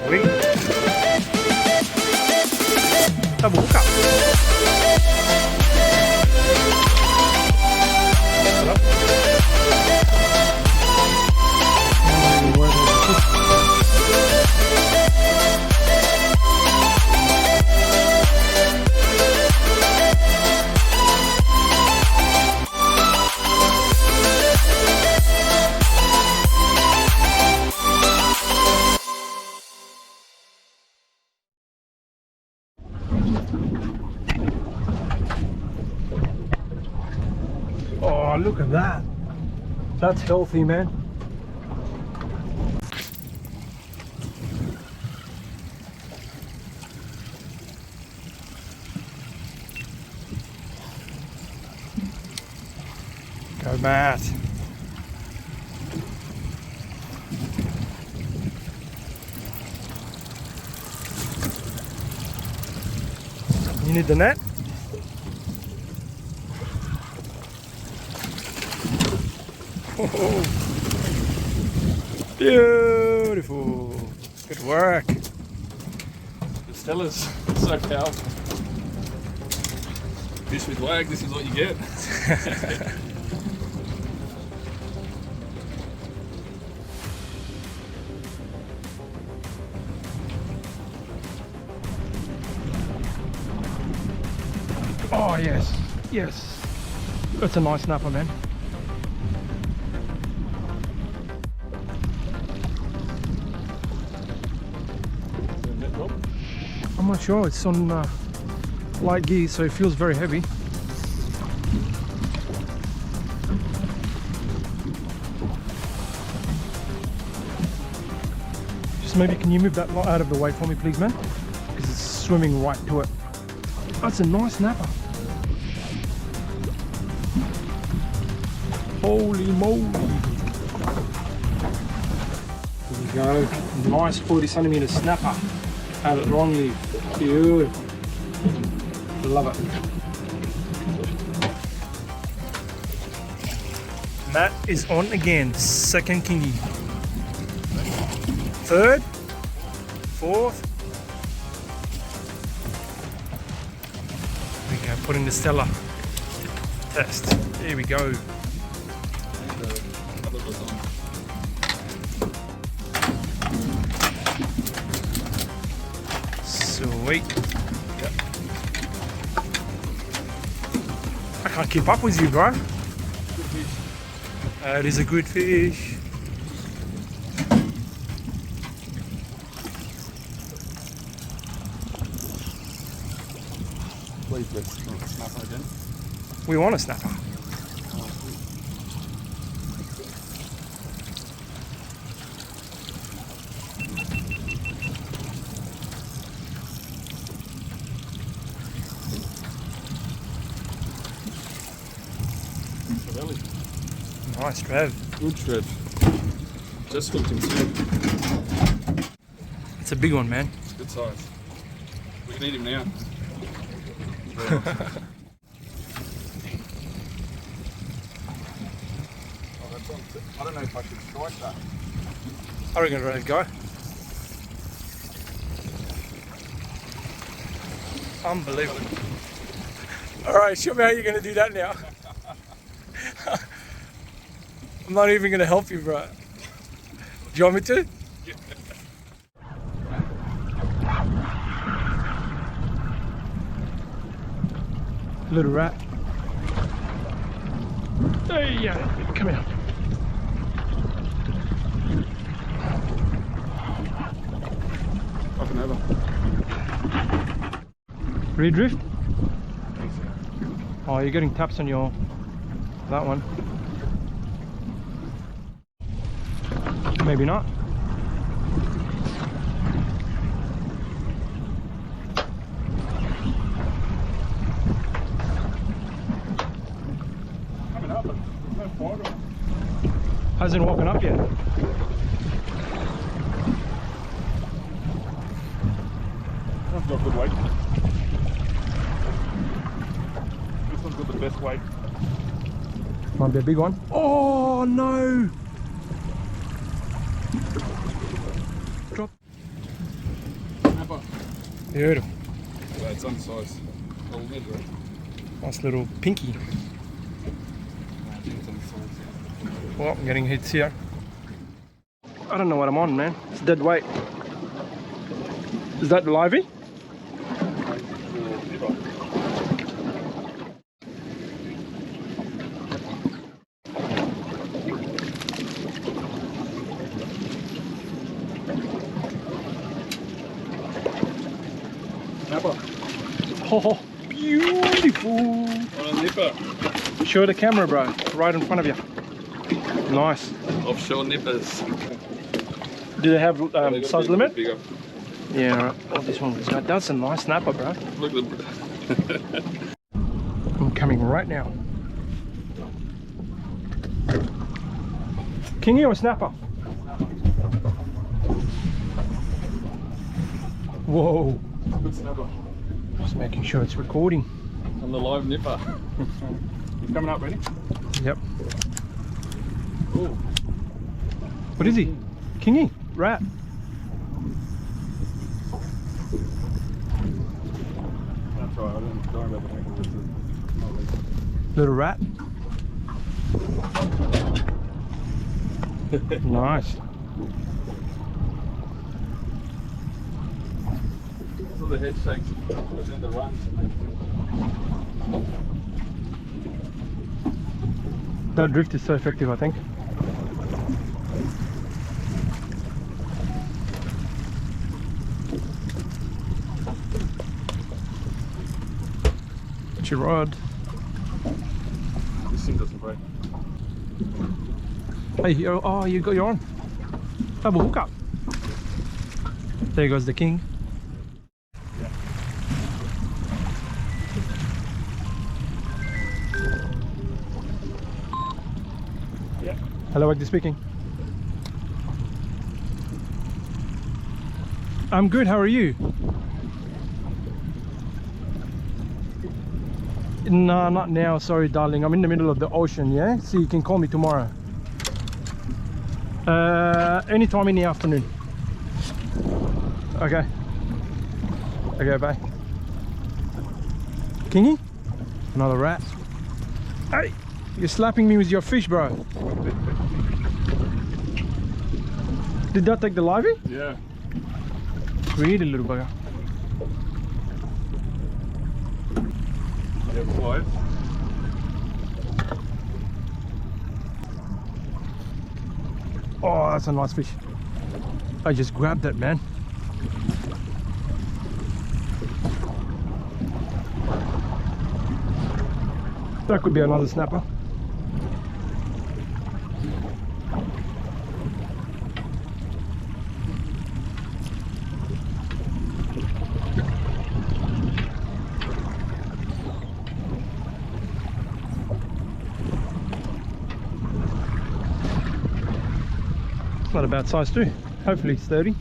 Sweet. Double hookup. Oh, look at that. That's healthy, man. Go, Matt. You need the net? Oh, beautiful. Good work. The Stella's so powerful. Fish with lag, this is what you get. Oh, yes. Yes. That's a nice snapper, man. I'm not sure, it's on light gear, so it feels very heavy. Just maybe, can you move that lot out of the way for me, please, man? Because it's swimming right to it. That's a nice snapper. Holy moly. There you go. Nice 40 centimeter snapper. Out of long leaf. Beautiful. Love it. Matt is on again. Second kingy. Third. Fourth. There we go. Putting the Stella to test. There we go. Sweet. Yep. I can't keep up with you, bro. Good fish. That is a good fish. Please let's snapper again. We want a snapper. Nice shred. Good shred. Just hooked him through. It's a big one, man. It's good size. We can eat him now. Oh, that's on. I don't know if I should strike that. I reckon let it go. Unbelievable. Alright, show me how you're going to do that now. I'm not even going to help you, bro. Do you want me to? Yeah. Little rat. Hey, yeah, come here. Up and over. Redrift? I think so. Oh, you're getting taps on your... that one. Maybe not. Coming up, but there's no fight on. Hasn't woken up yet. That's got good weight. This one's got the best weight. Might be a big one. Oh no! Drop. Beautiful. Yeah, it's undersized. Oh, mid, right? Nice little pinky. I think it's undersized. Well, I'm getting hits here. I don't know what I'm on, man. It's dead weight. Is that livey? Snapper. Oh, beautiful. On a nipper. Show the camera, bro. Right in front of you. Nice. Offshore nippers. Do they have They got size bigger, limit? Bigger. Yeah, right. Oh, this one was good. That's a nice snapper, bro. Look at the. I'm coming right now. Kingy or snapper? Whoa. Good snapper. Just making sure it's recording. On the live nipper. He's coming up, ready? Yep. Ooh. What is he? Kingy? Rat? That's right, I didn't know about the ankle. It's a Little rat? Nice. So the head shakes within the runs. That drift is so effective, I think. What's your rod? This thing doesn't break. Hey, oh, you got your on. Double hookup. There goes the king. Yeah. Hello, Agdi speaking. I'm good, how are you? No, not now, sorry darling. I'm in the middle of the ocean, yeah? So you can call me tomorrow. Anytime in the afternoon. Okay. Okay, bye. Kingy? Another rat. Hey! You're slapping me with your fish, bro. Did that take the livey? Yeah. Really, little bugger. Yeah, slide. Oh, that's a nice fish. I just grabbed that, man. That could be another snapper. Not a bad size too. Hopefully it's 30.